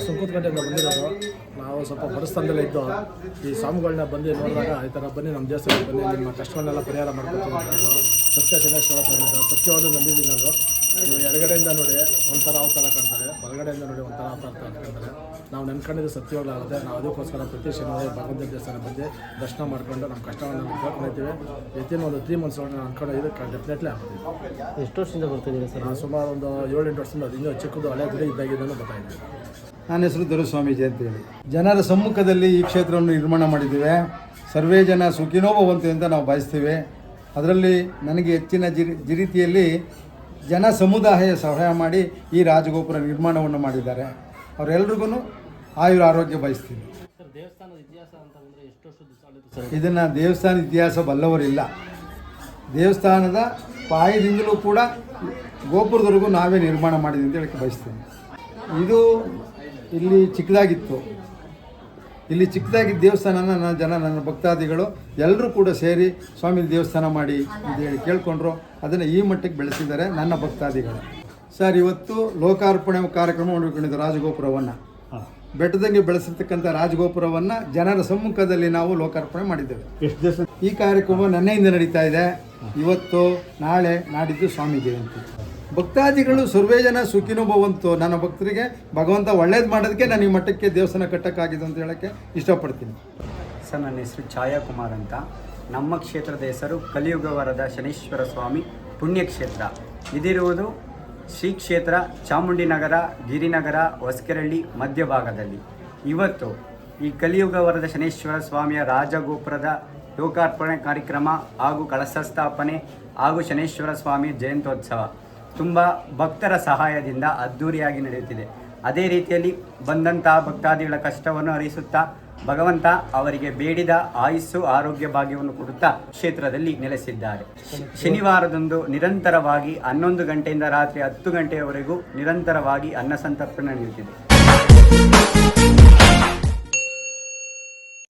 ಸುಂಕುತ್ಕಟ್ಟೆಯಿಂದ ಬಂದಿರೋದು. ನಾವು ಸ್ವಲ್ಪ ಬಡಸ್ಥಾನದಲ್ಲೇ ಇದ್ದು ಈ ಸ್ವಾಮಿಗಳನ್ನ ಬಂದು ನೋಡಿದಾಗ ಈ ಥರ ಬನ್ನಿ ನಮ್ಮ ದೇವಸ್ಥಾನಕ್ಕೆ ಬನ್ನಿ, ನಿಮ್ಮ ಕಷ್ಟಗಳನ್ನೆಲ್ಲ ಪರಿಹಾರ ಮಾಡ್ಕೊತೀವಿ ಅಂತ ಸತ್ಯ ಶನೇಶ್ವರ ಸ್ವಾಮಿ ಸತ್ಯವಾದ ನಂಬಿದ್ದೀನಿ. ಅದು ನೀವು ಎಡಗಡೆಯಿಂದ ನೋಡಿ ಒಂಥರ ಅವತಾರ ಕಾಣ್ತಾರೆ, ಬಲಗಡೆಯಿಂದ ನೋಡಿ ಒಂಥರ ಅವತಾರ ಕಾಣ್ತಾರೆ. ನಾವು ನೆನ್ಕೊಂಡಿದ್ದು ಸತ್ಯವಾಗುತ್ತೆ. ನಾವು ಅದಕ್ಕೋಸ್ಕರ ಪ್ರತಿ ಶನಿವಾರ ಭಗವಂತ ದೇವಸ್ಥಾನ ಬಂದು ದರ್ಶನ ಮಾಡ್ಕೊಂಡು ನಮ್ಮ ಕಷ್ಟವನ್ನು ಕೇಳ್ಕೊಳ್ತೀವಿ. ವಿತಿನ್ ಒಂದು 3 months ಒಳಗೆ ನಾನು ಅನ್ಕೊಂಡು ಇದಕ್ಕೆ ಡೆಫಿನೆಟ್ಲಿ ಆಗ್ತೀವಿ. ಎಷ್ಟು ವರ್ಷದಿಂದ ಬರ್ತಿದ್ದೀರಿ ಸರ್? ನಾನು ಸುಮಾರು ಒಂದು 7-8 ವರ್ಷದಿಂದ ಅದು ಇನ್ನೂ ಚಿಕ್ಕದು ಹಳೆ ಗುಡಿ ಇದ್ದಾಗಿದ್ದನ್ನು ಗೊತ್ತಾಯಿದೆ. ನನ್ನ ಹೆಸರು ದೊರೆಸ್ವಾಮೀಜಿ ಅಂತೇಳಿ. ಜನರ ಸಮ್ಮುಖದಲ್ಲಿ ಈ ಕ್ಷೇತ್ರವನ್ನು ನಿರ್ಮಾಣ ಮಾಡಿದ್ದೇವೆ. ಸರ್ವೇ ಜನ ಸುಖಿನೋ ಭವಂತು ಅಂತ ನಾವು ಬಯಸ್ತೀವಿ. ಅದರಲ್ಲಿ ನನಗೆ ಹೆಚ್ಚಿನ ರೀತಿಯಲ್ಲಿ ಜನ ಸಮುದಾಯ ಸಹಾಯ ಮಾಡಿ ಈ ರಾಜಗೋಪುರ ನಿರ್ಮಾಣವನ್ನು ಮಾಡಿದ್ದಾರೆ. ಅವರೆಲ್ರಿಗೂ ಆಯುರ ಆರೋಗ್ಯ ಬಯಸ್ತೀವಿ. ಇದನ್ನು ದೇವಸ್ಥಾನ ಇತಿಹಾಸ ಬಲ್ಲವರಿಲ್ಲ. ದೇವಸ್ಥಾನದ ಪಾಯದಿಂದಲೂ ಕೂಡ ಗೋಪುರದವರೆಗೂ ನಾವೇ ನಿರ್ಮಾಣ ಮಾಡಿದ್ವಿ ಅಂತ ಹೇಳಕ್ಕೆ ಬಯಸ್ತೀನಿ. ಇದು ಇಲ್ಲಿ ಚಿಕ್ಕದಾಗಿತ್ತು. ಇಲ್ಲಿ ಚಿಕ್ಕದಾಗಿದ್ದ ದೇವಸ್ಥಾನನ ನನ್ನ ಭಕ್ತಾದಿಗಳು ಎಲ್ಲರೂ ಕೂಡ ಸೇರಿ ಸ್ವಾಮಿ ದೇವಸ್ಥಾನ ಮಾಡಿ ಅಂತೇಳಿ ಕೇಳ್ಕೊಂಡ್ರು. ಅದನ್ನು ಈ ಮಟ್ಟಕ್ಕೆ ಬೆಳೆಸಿದ್ದಾರೆ ನನ್ನ ಭಕ್ತಾದಿಗಳು. ಸರ್, ಇವತ್ತು ಲೋಕಾರ್ಪಣೆ ಕಾರ್ಯಕ್ರಮ ಮಾಡಿಕೊಂಡಿದ್ದು ರಾಜಗೋಪುರವನ್ನು, ಬೆಟ್ಟದಂಗೆ ಬೆಳೆಸಿರ್ತಕ್ಕಂಥ ರಾಜಗೋಪುರವನ್ನು ಜನರ ಸಮ್ಮುಖದಲ್ಲಿ ನಾವು ಲೋಕಾರ್ಪಣೆ ಮಾಡಿದ್ದೇವೆ. ಈ ಕಾರ್ಯಕ್ರಮ ನೆನ್ನೆಯಿಂದ ನಡೀತಾ ಇದೆ. ಇವತ್ತು, ನಾಳೆ, ನಾಡಿದ್ದು ಸ್ವಾಮಿ ಜಯಂತಿ. ಭಕ್ತಾದಿಗಳು ಸರ್ವೇ ಜನ ಸುಖಿನೋ ಭವಂತು. ನನ್ನ ಭಕ್ತರಿಗೆ ಭಗವಂತ ಒಳ್ಳೇದು ಮಾಡೋದಕ್ಕೆ ನಾನು ಈ ಮಟ್ಟಕ್ಕೆ ದೇವಸ್ಥಾನ ಕಟ್ಟಕ್ಕಾಗಿದೆ ಅಂತ ಹೇಳೋಕ್ಕೆ ಇಷ್ಟಪಡ್ತೀನಿ. ಸರ್, ನನ್ನ ಹೆಸರು ಛಾಯಾಕುಮಾರ್ ಅಂತ. ನಮ್ಮ ಕ್ಷೇತ್ರದ ಹೆಸರು ಕಲಿಯುಗ ವರದ ಶನೀಶ್ವರ ಸ್ವಾಮಿ ಪುಣ್ಯಕ್ಷೇತ್ರ. ಇದಿರುವುದು ಶ್ರೀ ಕ್ಷೇತ್ರ ಚಾಮುಂಡಿನಗರ, ಗಿರಿನಗರ, ಹೊಸಕೆರಳ್ಳಿ ಮಧ್ಯಭಾಗದಲ್ಲಿ. ಇವತ್ತು ಈ ಕಲಿಯುಗ ವರದ ಶನೀಶ್ವರ ಸ್ವಾಮಿಯ ರಾಜಗೋಪುರದ ಲೋಕಾರ್ಪಣೆ ಕಾರ್ಯಕ್ರಮ ಹಾಗೂ ಕಳಶ ಸ್ಥಾಪನೆ ಹಾಗೂ ಶನೀಶ್ವರ ಸ್ವಾಮಿ ಜಯಂತ್ಯೋತ್ಸವ ತುಂಬ ಭಕ್ತರ ಸಹಾಯದಿಂದ ಅದ್ಧೂರಿಯಾಗಿ ನಡೆಯುತ್ತಿದೆ. ಅದೇ ರೀತಿಯಲ್ಲಿ ಬಂದಂತಹ ಭಕ್ತಾದಿಗಳ ಕಷ್ಟವನ್ನು ಹರಿಸುತ್ತಾ ಭಗವಂತ ಅವರಿಗೆ ಬೇಡಿದ ಆಯುಸ್ಸು ಆರೋಗ್ಯ ಭಾಗ್ಯವನ್ನು ಕೊಡುತ್ತಾ ಕ್ಷೇತ್ರದಲ್ಲಿ ನೆಲೆಸಿದ್ದಾರೆ. ಶನಿವಾರದಂದು ನಿರಂತರವಾಗಿ 11 ಗಂಟೆಯಿಂದ ರಾತ್ರಿ 10 ಗಂಟೆಯವರೆಗೂ ನಿರಂತರವಾಗಿ ಅನ್ನಸಂತರ್ಪಣೆ ನಡೆಯುತ್ತಿದೆ.